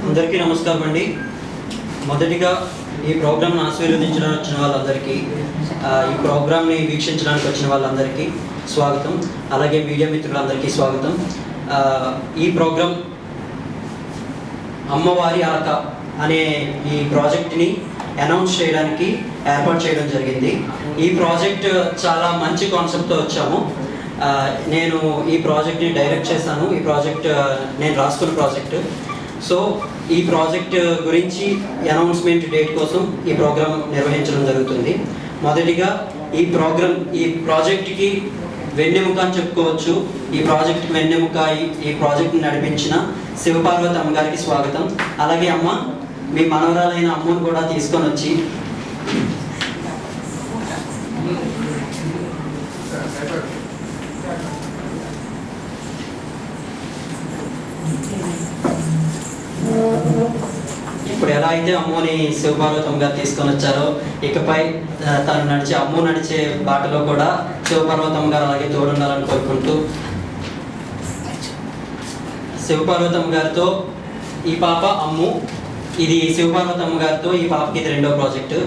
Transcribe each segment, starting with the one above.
అందరికీ నమస్కారం అండి. మొదటిగా ఈ ప్రోగ్రామ్ను ఆశీర్వదించడానికి వచ్చిన వాళ్ళందరికీ, ఈ ప్రోగ్రామ్ని వీక్షించడానికి వచ్చిన వాళ్ళందరికీ స్వాగతం. అలాగే మీడియా మిత్రులందరికీ స్వాగతం. ఈ ప్రోగ్రామ్ అమ్మవారి అలక అనే ఈ ప్రాజెక్ట్ని అనౌన్స్ చేయడానికి ఏర్పాటు చేయడం జరిగింది. ఈ ప్రాజెక్ట్ చాలా మంచి కాన్సెప్ట్తో వచ్చాము. నేను ఈ ప్రాజెక్ట్ని డైరెక్ట్ చేశాను. ఈ ప్రాజెక్ట్ నేను రాసుకున్న ప్రాజెక్ట్. సో ఈ ప్రాజెక్ట్ గురించి అనౌన్స్మెంట్ డేట్ కోసం ఈ ప్రోగ్రామ్ నిర్వహించడం జరుగుతుంది. మొదటిగా ఈ ప్రాజెక్ట్కి వెన్నెముక అని చెప్పుకోవచ్చు. ఈ ప్రాజెక్ట్కి వెన్నెముక, ఈ ప్రాజెక్ట్ని నడిపించిన శివపార్వతి అమ్మగారికి స్వాగతం. అలాగే అమ్మ, మీ మనవరాలైన అమ్మను కూడా తీసుకొని వచ్చి ఇప్పుడు ఎలా అయితే అమ్మని శివపార్వతమ్మ గారు తీసుకొని వచ్చారో, ఇకపై తను నడిచే బాటలో కూడా శివపార్వతమ్మ గారు అలాగే తోడుండాలని కోరుకుంటూ, శివపార్వతమ్మ గారితో ఈ పాప అమ్ము, ఇది శివపార్వతమ్మ గారితో ఈ పాపకి ఇది రెండో ప్రాజెక్టు.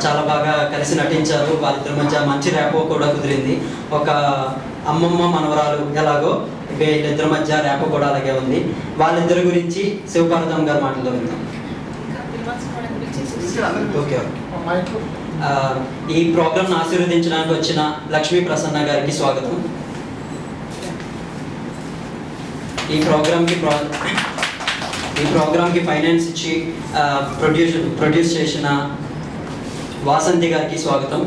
చాలా బాగా కలిసి నటించారు. వాళ్ళిద్దరి మధ్య మంచి ర్యాపో కూడా కుదిరింది. ఒక అమ్మమ్మ మనవరాలు ఎలాగో వీళ్ళిద్దరి మధ్య ర్యాపో కూడా అలాగే ఉంది. వాళ్ళిద్దరి గురించి శివపార్వతమ్మ గారు మాటల్లో విందాం. ఓకే. ఈ ప్రోగ్రామ్ను ఆశీర్వదించడానికి వచ్చిన లక్ష్మీ ప్రసన్న గారికి స్వాగతం. ఈ ప్రోగ్రామ్కి ఫైనాన్స్ ఇచ్చి ప్రొడ్యూస్ చేసిన వాసంతి గారికి స్వాగతం.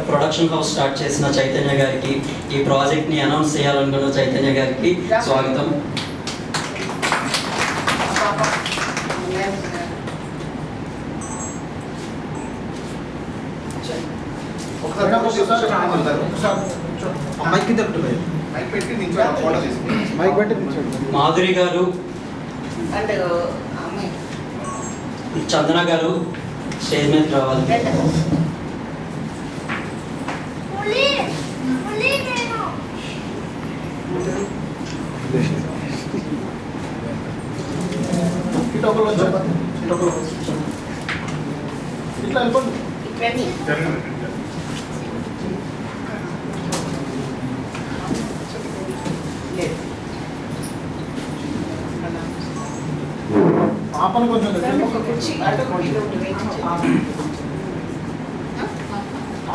ప్రొడక్షన్ హౌస్ స్టార్ట్ చేసిన చైతన్య గారికి, ఈ ప్రాజెక్ట్ని అనౌన్స్ చేయాలనుకున్న చైతన్య గారికి స్వాగతం. మాధురి గారు, చందన గారు స్టేజ్ మీద రావాలి.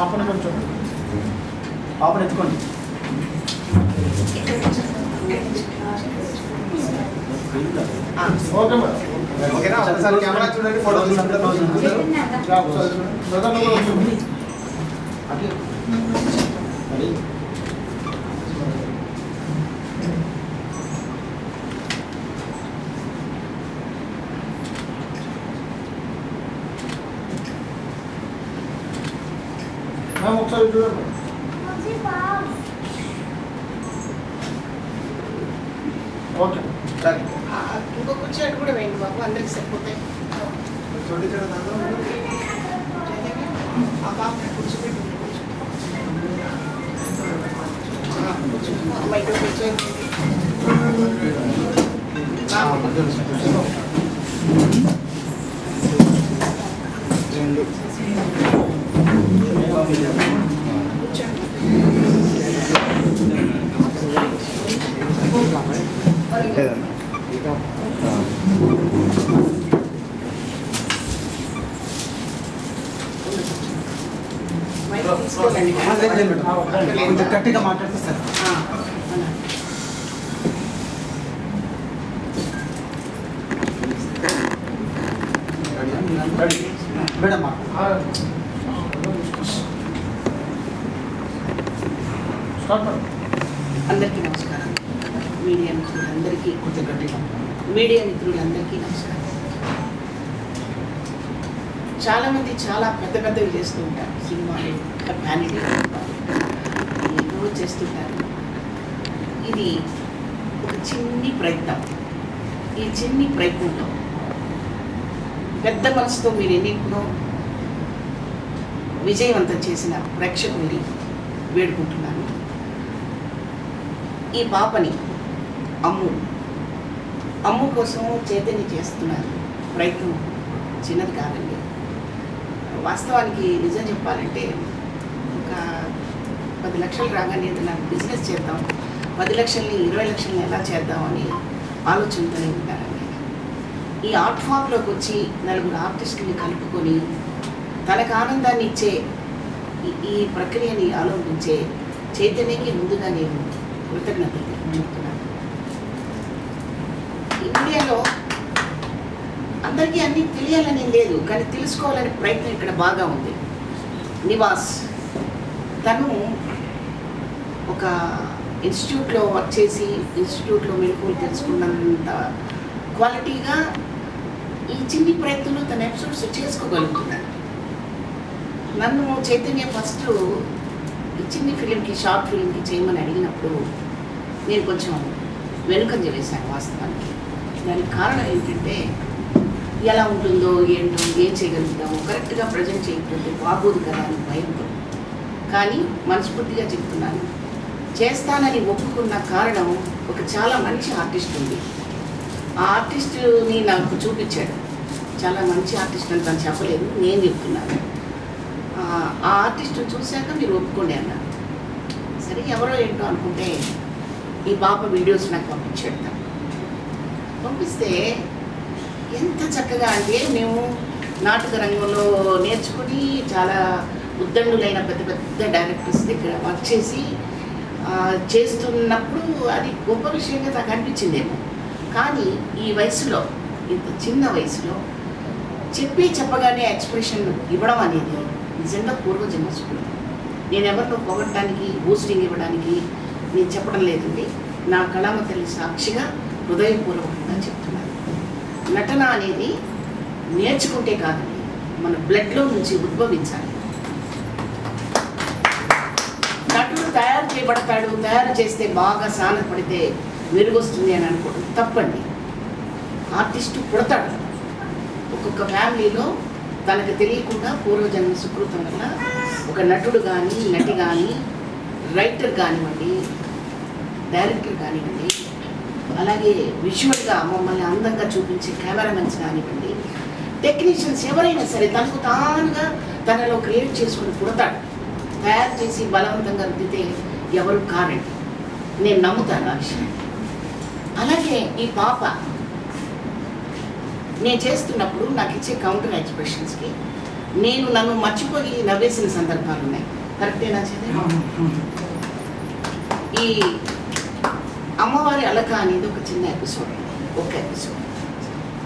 ఆపన కొంచెం ఆపన ఎత్తుకోండి. ఓకేనా? ఒకసారి కెమెరా చూడండి, ఫోటో ఒకసారి చూడండి. ఓకే, ఇంకొక కుర్చీ కూడా వేయండి బాబు, అందరికి సరిపోతాయి. ఆ బాబు కూర్చోబెట్టి బయట కూర్చోండి. కొంచెం గట్టిగా మాట్లాడితే సార్. మేడం అందరికీ నమస్కారం. మీడియా మిత్రులందరికీ నమస్కారం. చాలామంది చాలా పెద్ద పెద్దవి చేస్తూ ఉంటారు, సినిమాలు ఫ్యామిలీ ఏదో చేస్తుంటారు. ఇది ఒక చిన్ని ప్రయత్నం. ఈ చిన్ని ప్రయత్నంలో పెద్ద మనసుతో మీరు ఎన్నింటినో విజయవంతం చేసిన ప్రేక్షకుల్ని వేడుకుంటున్నాను. ఈ పాపని అమ్ము కోసం చైతన్య చేస్తున్నారు. ప్రయత్నం చిన్నది కాదండి. వాస్తవానికి నిజం చెప్పాలంటే ఒక 10 లక్షలు రాగానే ఏదైనా బిజినెస్ చేద్దాం, 10 లక్షల్ని 20 లక్షల్ని ఎలా చేద్దామని ఆలోచనతోనే ఉంటారండి. ఈ ఆర్ట్ ఫామ్లోకి వచ్చి నలుగురు ఆర్టిస్టుని కలుపుకొని తనకు ఆనందాన్ని ఇచ్చే ఈ ప్రక్రియని ఆలోచించే చైతన్యకి ముందుగా నేను కృతజ్ఞతలు చెప్తున్నాను. ఇండియాలో అందరికీ అన్నీ తెలియాలని లేదు, కానీ తెలుసుకోవాలనే ప్రయత్నం ఇక్కడ బాగా ఉంది. నివాస్ తను ఒక ఇన్స్టిట్యూట్లో వర్క్ చేసి ఇన్స్టిట్యూట్లో మెలకువలు తెలుసుకున్నంత క్వాలిటీగా ఈ చిన్ని ప్రయత్నంలో తన ఎపిసోడ్స్ చేసుకోగలుగుతున్నాడు. నన్ను చైతన్య ఫస్ట్ ఈ చిన్ని ఫిలింకి షార్ట్ ఫిలింకి చేయమని అడిగినప్పుడు నేను కొంచెం వెనుకంజ వేశాను వాస్తవానికి. దానికి కారణం ఏంటంటే ఎలా ఉంటుందో ఏంటో, ఏం చేయగలుగుతామో, కరెక్ట్గా ప్రజెంట్ చేయకపోతే బాగోదు కదా అని భయంతో. కానీ మనస్ఫూర్తిగా చెప్తున్నాను, చేస్తానని ఒప్పుకున్న కారణం ఒక చాలా మంచి ఆర్టిస్ట్ ఉంది. ఆ ఆర్టిస్టుని నాకు చూపించాడు. చాలా మంచి ఆర్టిస్ట్ అని తను చెప్పలేదు, నేను చెప్తున్నాను. ఆ ఆర్టిస్టు చూశాక మీరు ఒప్పుకోండి అన్నారు. సరే ఎవరో ఏంటో అనుకుంటే ఈ పాప వీడియోస్ నాకు పంపించాడు. తను పంపిస్తే ఎంత చక్కగా అంటే మేము నాటక రంగంలో నేర్చుకుని చాలా ఉద్దండులైన పెద్ద పెద్ద డైరెక్టర్స్ దగ్గర వర్క్ చేసి చేస్తున్నప్పుడు అది గొప్ప విషయంగా నాకు అనిపించిందేమో. కానీ ఈ వయసులో, ఇంత చిన్న వయసులో చెప్పగానే ఎక్స్ప్రెషన్ ఇవ్వడం అనేది నిజంగా పూర్వజన్మ సుకృతం. నేను ఎవరినో పొగడటానికి, బూస్టింగ్ ఇవ్వడానికి నేను చెప్పడం లేదండి. నా కళామ తల్లి సాక్షిగా హృదయపూర్వకంగా చెప్తున్నాను. నటన అనేది నేర్చుకుంటే కాదండి, మన బ్లడ్లో నుంచి ఉద్భవించాలి. నటుడు తయారు చేయబడతాడు, తయారు చేస్తే బాగా సానపడితే మెరుగొస్తుంది అని అనుకోవడం తప్పండి. ఆర్టిస్టు పుడతాడు. ఒక్కొక్క ఫ్యామిలీలో తనకు తెలియకుండా పూర్వజన్మ సుకృతం వల్ల ఒక నటుడు కానీ, నటి కానీ, రైటర్ కానివ్వండి, డైరెక్టర్ కానివ్వండి, అలాగే విజువల్గా మమ్మల్ని అందంగా చూపించే కెమెరామెన్స్ కానివ్వండి, టెక్నీషియన్స్ ఎవరైనా సరే తనకు తానుగా తనలో క్రియేట్ చేసుకుని పుడతాడు. తయారు చేసి బలవంతంగా రుద్దితే ఎవరు కారండి. నేను నమ్ముతాను ఆ విషయం. అలాగే ఈ పాప నేను చేస్తున్నప్పుడు నాకు ఇచ్చే కౌంటర్ ఎక్స్ప్రెషన్స్కి నన్ను మర్చిపోయి నవ్వేసిన సందర్భాలు ఉన్నాయి. కరెక్టేనా చదివి? ఈ అమ్మవారి అలక అనేది ఒక చిన్న ఎపిసోడ్, ఒక ఎపిసోడ్.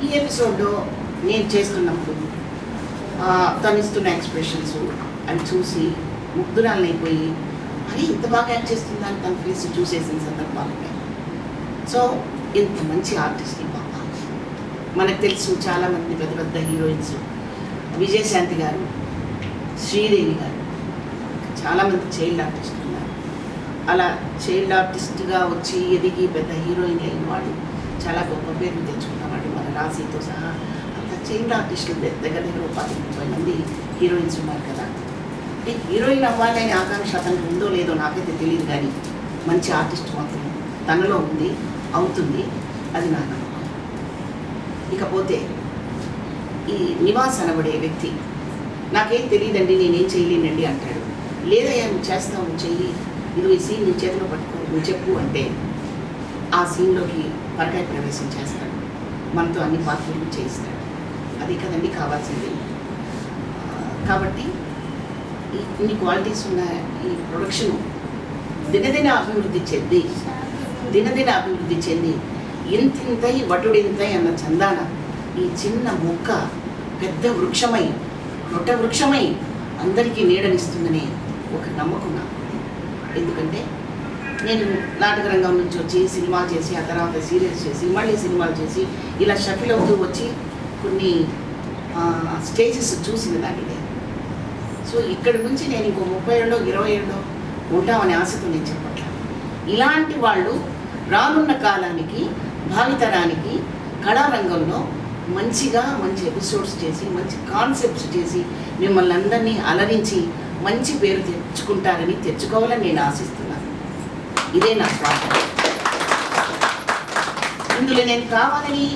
ఈ ఎపిసోడ్లో నేను చేస్తున్నప్పుడు తను ఇస్తున్న ఎక్స్ప్రెషన్స్ అవి చూసి ముగ్ధురాలైపోయి అని ఇంత బాగా యాక్ట్ చేస్తుందని తన ఫేస్ చూసేసిన సందర్భాలు ఉన్నాయి. సో ఇంత మంచి ఆర్టిస్ట్ ఈ పాప. మనకు తెలుసు చాలామంది పెద్ద పెద్ద హీరోయిన్స్, విజయశాంతి గారు, శ్రీదేవి గారు, చాలామంది చైల్డ్ ఆర్టిస్ట్ ఉన్నారు. అలా చైల్డ్ ఆర్టిస్ట్గా వచ్చి ఎదిగి పెద్ద హీరోయిన్ అయిన వాళ్ళు, చాలా గొప్ప పేర్లు తెచ్చుకున్నవాళ్ళు, మన రాశితో సహా అంత చైల్డ్ ఆర్టిస్టులు దగ్గర 10-30 మంది హీరోయిన్స్ ఉన్నారు కదా. అంటే హీరోయిన్ అవ్వాలనే ఆకాంక్ష అతనికి ఉందో లేదో నాకైతే తెలియదు, కానీ మంచి ఆర్టిస్ట్ మాత్రం తనలో ఉంది, అవుతుంది. అది నా నమ్మకం. ఇకపోతే ఈ నివాస్ అనబడే వ్యక్తి నాకేం తెలియదండి, నేనేం చేయలేనండి అంటాడు. లేదయ్యా నువ్వు చేస్తావు, నువ్వు చెయ్యి, ఇది ఈ సీన్ నీ చేతిలో పట్టుకో, నువ్వు చెప్పు అంటే ఆ సీన్లోకి పరకాయ ప్రవేశం చేస్తాడు. మనతో అన్ని పాత్రలు చేయిస్తాడు. అది కదండి కావాల్సింది. కాబట్టి ఇన్ని క్వాలిటీస్ ఉన్న ఈ ప్రొడక్షన్ దినదిన అభివృద్ధి చెంది ఇంతింతై వటుడింతై అన్న చందాన ఈ చిన్న మొక్క పెద్ద వృక్షమై, రొట్ట వృక్షమై అందరికీ నీడనిస్తుందనే ఒక నమ్మకం నాకు. ఎందుకంటే నేను నాటక రంగం నుంచి వచ్చి సినిమాలు చేసి, ఆ తర్వాత సీరియల్స్ చేసి, మళ్ళీ సినిమాలు చేసి, ఇలా షఫిల్ అవుతూ వచ్చి కొన్ని స్టేజెస్ చూసిన దాన్ని నేను. సో ఇక్కడ నుంచి నేను ఇంకో 30 ఏళ్ళో 20 ఏళ్ళో ఉంటామనే ఆశతో నేను చెప్పట్లా. ఇలాంటి వాళ్ళు రానున్న కాలానికి భావితరానికి కళారంగంలో మంచిగా మంచి ఎపిసోడ్స్ చేసి మంచి కాన్సెప్ట్స్ చేసి మిమ్మల్ని అందరినీ అలరించి మంచి పేరు తెచ్చుకోవాలని నేను ఆశిస్తున్నాను. ఇదే నా స్వార్థం. ఇందులో నేను కావాలని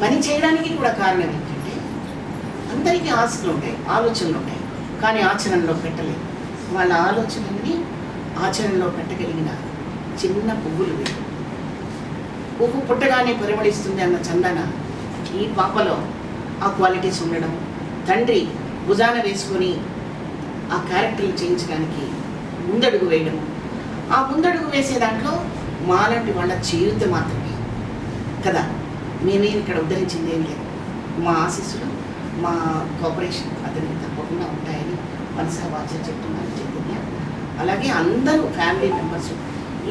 పని చేయడానికి కూడా కారణం ఏంటంటే అందరికీ ఆశలు ఉంటాయి, ఆలోచనలు ఉంటాయి, కానీ ఆచరణలో పెట్టలేదు. వాళ్ళ ఆలోచనల్ని ఆచరణలో పెట్టగలిగిన చిన్న పువ్వులు వీళ్ళు. పువ్వు పుట్టగానే పరిమళిస్తుంది అన్న చందన ఈ పాపలో ఆ క్వాలిటీస్ ఉండడం, తండ్రి భుజాన వేసుకొని ఆ క్యారెక్టర్లు చేయించడానికి ముందడుగు వేయడం, ఆ ముందడుగు వేసే దాంట్లో మాలాంటి వాళ్ళ చేయూత మాత్రమే కదా. మేమేం ఇక్కడ ఉద్ధరించింది ఏం లేదు. మా ఆశీస్సులు, మా కోఆపరేషన్ అతనికి తప్పకుండా ఉంటాయని మనసా వాచ చెప్తున్నాను చైతన్య. అలాగే అందరూ ఫ్యామిలీ మెంబర్స్.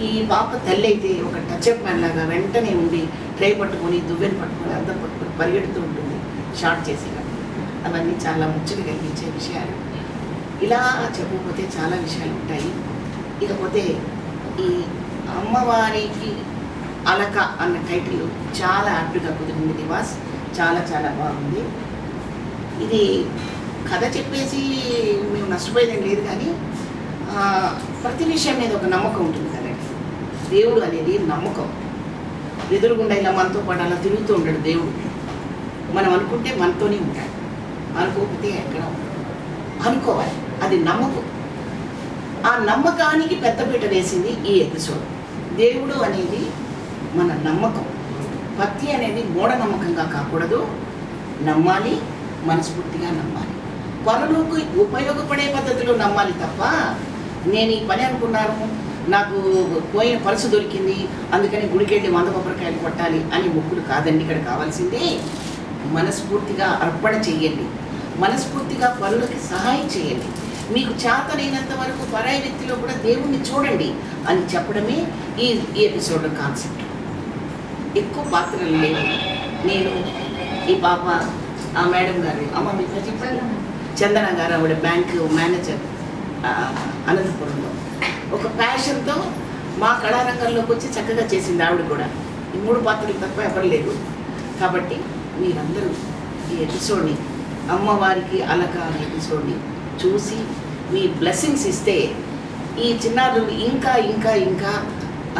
ఈ పాప తల్లి అయితే ఒక టచ్అప్ మ్యాన్ లాగా వెంటనే ఉండి ట్రై పట్టుకొని దువ్వెని పట్టుకొని అందం పట్టుకొని పరిగెడుతూ ఉంటుంది షార్ట్ చేసేటప్పుడు. అవన్నీ చాలా ముచ్చట కలిగించే విషయాలు. ఇలా చెప్పకపోతే చాలా విషయాలు ఉంటాయి. ఇకపోతే ఈ అమ్మవారికి అలక అన్న టైటిల్ చాలా యాప్ట్గా కుదిరింది నివాస్. చాలా చాలా బాగుంది. ఇది కథ చెప్పేసి మేము నష్టపోయేదేం లేదు, కానీ ప్రతి విషయం మీద ఒక నమ్మకం ఉంటుంది కదండి. దేవుడు అనేది నమ్మకం. ఎదురుగుండా ఇలా మనతో పాటు అలా తిరుగుతూ ఉంటాడు దేవుడు. మనం అనుకుంటే మనతోనే ఉంటాడు, అనుకోకపోతే ఎక్కడ ఉంటాడు. అనుకోవాలి, అది నమ్మకం. ఆ నమ్మకానికి పెద్దపీట వేసింది ఈ ఎపిసోడ్. దేవుడు అనేది మన నమ్మకం. భక్తి అనేది మూఢనమ్మకంగా కాకూడదు, నమ్మాలి, మనస్ఫూర్తిగా నమ్మాలి, పనులకు ఉపయోగపడే పద్ధతిలో నమ్మాలి తప్ప నేను ఈ పని అనుకున్నాను, నాకు పోయిన పలుసు దొరికింది అందుకని గుడికెళ్ళి 100 కొబ్బరికాయలు కొట్టాలి అని మొక్కులు కాదండి. ఇక్కడ కావాల్సిందే మనస్ఫూర్తిగా అర్పణ చెయ్యండి, మనస్ఫూర్తిగా పనులకి సహాయం చేయండి, మీకు చేతనైనంత వరకు పరాయి వ్యక్తిలో కూడా దేవుణ్ణి చూడండి అని చెప్పడమే ఈ ఎపిసోడ్ కాన్సెప్ట్. ఎక్కువ పాత్రలు లేవు. నేను, ఈ పాప, ఆ మేడం గారు, అమ్మ మీకు చెప్పండి, చందన గారు ఆవిడ బ్యాంకు మేనేజర్ అనంతపురంలో, ఒక ప్యాషన్తో మా కళారంగంలోకి వచ్చి చక్కగా చేసింది ఆవిడ కూడా. ఈ 3 పాత్రలు తప్ప ఎవరు లేదు. కాబట్టి మీరందరూ ఈ ఎపిసోడ్ని, అమ్మవారికి అలక అనే ఎపిసోడ్ని చూసి మీ బ్లెస్సింగ్స్ ఇస్తే ఈ చిన్నారులు ఇంకా ఇంకా ఇంకా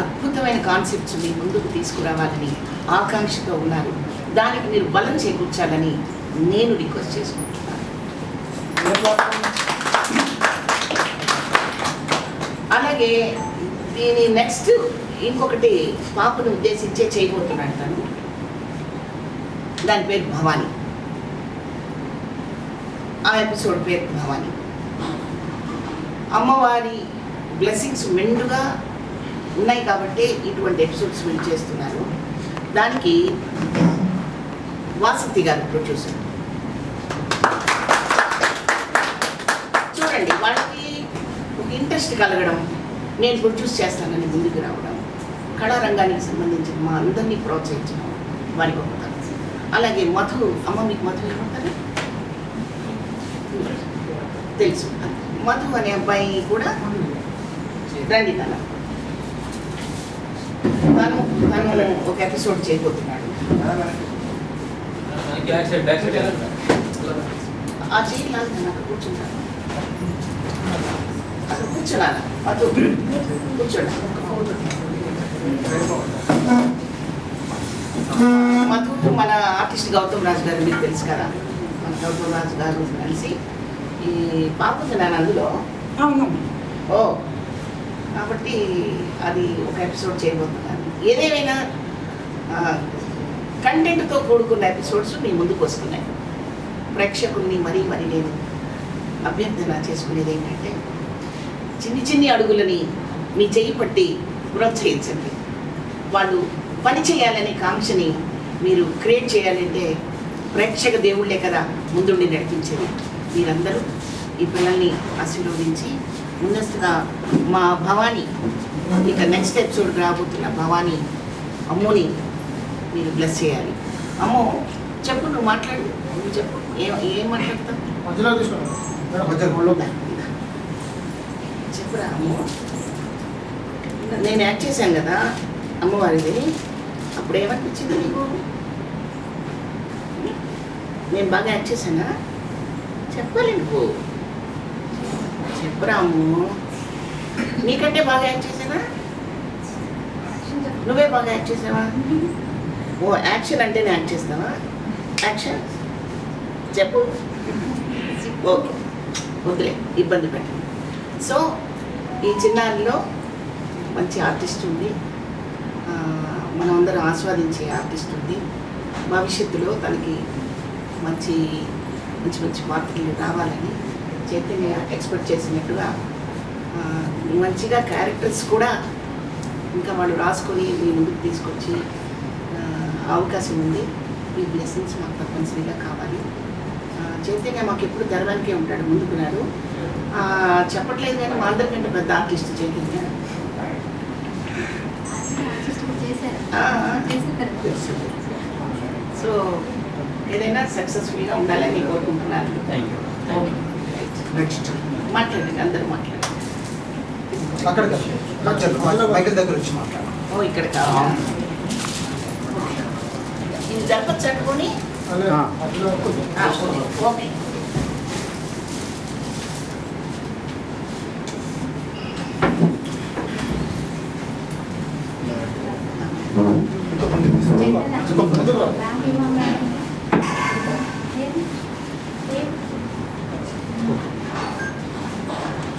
అద్భుతమైన కాన్సెప్ట్స్ మీ ముందుకు తీసుకురావాలని ఆకాంక్షతో ఉన్నారు. దానికి మీరు బలం చేకూర్చాలని నేను రిక్వెస్ట్ చేసుకుంటున్నాను. అలాగే దీని నెక్స్ట్ ఇంకొకటి పాపను ఉద్దేశించే చేయబోతున్నాడు తను. దాని పేరు భవానీ. ఆ ఎపిసోడ్ పేరు భవానీ. అమ్మవారి బ్లెస్సింగ్స్ మెండుగా ఉన్నాయి కాబట్టి ఇటువంటి ఎపిసోడ్స్ వీళ్ళు చేస్తున్నారు. దానికి వాసంతి గారు ప్రొడ్యూసర్. చూడండి, వాళ్ళకి ఒక ఇంట్రెస్ట్ కలగడం, నేను ప్రొడ్యూస్ చేస్తానని ముందుకు రావడం, కళారంగానికి సంబంధించిన మా అందరినీ ప్రోత్సహించడం వారికి ఒక తరం. అలాగే మధు, అమ్మ మీకు మధు ఏమంటారు తెలుసు. మధు అనే అబ్బాయి కూడా రండి, తను ఒక ఎపిసోడ్ చేయబోతున్నాడు. ఆ చేయి లాగా నాకు కూర్చుంటాను, అక్కడ కూర్చున్నాను. మధు కూర్చోండి. మధు మన ఆర్టిస్ట్ గౌతమ్ రాజు గారు మీకు తెలుసు కదా. మన గౌతమ్ రాజు గారు కలిసి ఈ పాప నేను అందులో అవును. ఓ కాబట్టి అది ఒక ఎపిసోడ్ చేయబోతున్నాను. ఏదేమైనా కంటెంట్తో కూడుకున్న ఎపిసోడ్స్ మీ ముందుకు వస్తున్నాయి. ప్రేక్షకుల్ని మరీ నేను అభ్యర్థన చేసుకునేది ఏంటంటే, చిన్ని చిన్ని అడుగులని మీ చెయ్యి పట్టి ప్రోత్సహించండి. వాళ్ళు పని చేయాలనే కాంక్షని మీరు క్రియేట్ చేయాలంటే ప్రేక్షక దేవుళ్ళే కదా ముందుండి నడిపించేది. మీరందరూ ఈ పిల్లల్ని ఆశీర్వదించి ముందస్తుగా మా భవానీ, ఇక నెక్స్ట్ ఎపిసోడ్ రాబోతున్న భవానీ అమ్మోని మీరు బ్లెస్ చేయాలి. అమ్మో చెప్పు, నువ్వు మాట్లాడు, నువ్వు చెప్పు. ఏం మాట్లాడతాం? మధ్యలో తీసుకోండి మేడం మధ్యలో. ఒళ్ళో. చెప్పురా అమ్మ. నేను యాక్ట్ చేశాను కదా అమ్మవారిది, అప్పుడు ఏమనిపించింది నీకు? నేను బాగా యాక్ట్ చేశానా? చెప్పాలి నువ్వు, చెప్పురా అమ్ము. నీకంటే బాగా యాక్ట్ చేశానా? నువ్వే బాగా యాక్ట్ చేసావా? ఓ యాక్షన్ అంటే నేను యాక్ట్ చేస్తావా? యాక్షన్ చెప్పు. ఓకే, వదిలే, ఇబ్బంది పెట్టండి. సో ఈ చిన్నారిలో మంచి ఆర్టిస్ట్ ఉంది, మనం అందరం ఆస్వాదించే ఆర్టిస్ట్ ఉంది. భవిష్యత్తులో తనకి మంచి మంచి మంచి పాత్రలు రావాలని చైతన్య ఎక్స్పెక్ట్ చేసినట్టుగా మంచిగా క్యారెక్టర్స్ కూడా ఇంకా వాళ్ళు రాసుకొని మీ ముందుకు తీసుకొచ్చి అవకాశం ఉంది. ఈ బ్లెస్సింగ్స్ మాకు తప్పనిసరిగా కావాలి. చైతన్య మాకు ఎప్పుడు ధరవానికే ఉంటాడు, ముందుకున్నాడు. చెప్పట్లేదు కానీ మా అందరికంటే పెద్ద ఆర్టిస్ట్ చైతన్య. సో ఏదైనా సక్సెస్ఫుల్గా ఉండాలని కోరుకుంటున్నాను. Thank you. నెక్స్ట్ మాట్లాడండి, అందరూ మాట్లాడండి. అక్కడ మధ్యలో మైకిల్ దగ్గర వచ్చి మాట్లాడాలి. ఓ ఇక్కడ కావాలి. ఇది జరపచ్చు అనుకొని అదే మధ్యలో కొంచెం. ఓకే. ఇంకా ముందుకు తీసుకో. మధ్యలో.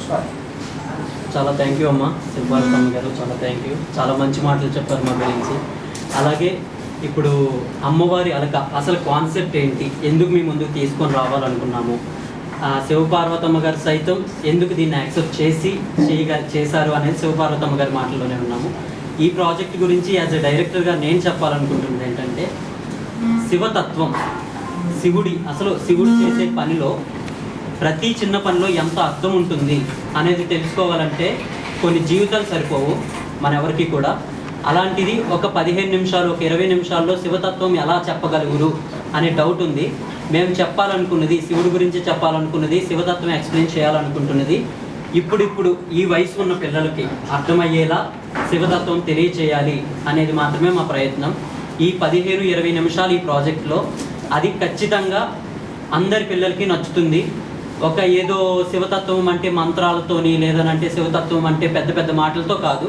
స్టార్ట్. చాలా థ్యాంక్ యూ అమ్మ శిల్పాలతమ్మ గారు, చాలా థ్యాంక్ యూ. చాలా మంచి మాటలు చెప్పారు మా గురించి. అలాగే ఇప్పుడు అమ్మవారి అలక అసలు కాన్సెప్ట్ ఏంటి, ఎందుకు మీ ముందుకు తీసుకొని రావాలనుకున్నాము, శివపార్వతమ్మ గారు సైతం ఎందుకు దీన్ని యాక్సెప్ట్ చేశారు అనేది శివపార్వతమ్మ గారి మాటల్లోనే ఉన్నాము. ఈ ప్రాజెక్ట్ గురించి యాజ్ ఎ డైరెక్టర్గా నేను చెప్పాలనుకుంటున్నది ఏంటంటే, శివతత్వం, శివుడు చేసే పనిలో ప్రతి చిన్న పనిలో ఎంత అర్థం ఉంటుంది అనేది తెలుసుకోవాలంటే కొన్ని జీవితాలు సరిపోవు మన ఎవరికి కూడా. అలాంటిది ఒక 15 నిమిషాలు, ఒక 20 నిమిషాల్లో శివతత్వం ఎలా చెప్పగలుగురు అనే డౌట్ ఉంది. మేము చెప్పాలనుకున్నది, శివుడి గురించి చెప్పాలనుకున్నది, శివతత్వం ఎక్స్ప్లెయిన్ చేయాలనుకుంటున్నది ఇప్పుడు ఈ వయసు ఉన్న పిల్లలకి అర్థమయ్యేలా శివతత్వం తెలియచేయాలి అనేది మాత్రమే మా ప్రయత్నం. ఈ 15-20 నిమిషాలు ఈ ప్రాజెక్ట్లో అది ఖచ్చితంగా అందరి పిల్లలకి నచ్చుతుంది. ఒక ఏదో శివతత్వం అంటే మంత్రాలతోని, లేదనంటే శివతత్వం అంటే పెద్ద పెద్ద మాటలతో కాదు.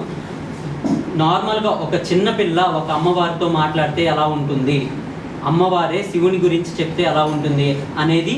నార్మల్గా ఒక చిన్న పిల్ల ఒక అమ్మవారితో మాట్లాడితే ఎలా ఉంటుంది, అమ్మవారే శివుని గురించి చెప్తే ఎలా ఉంటుంది అనేది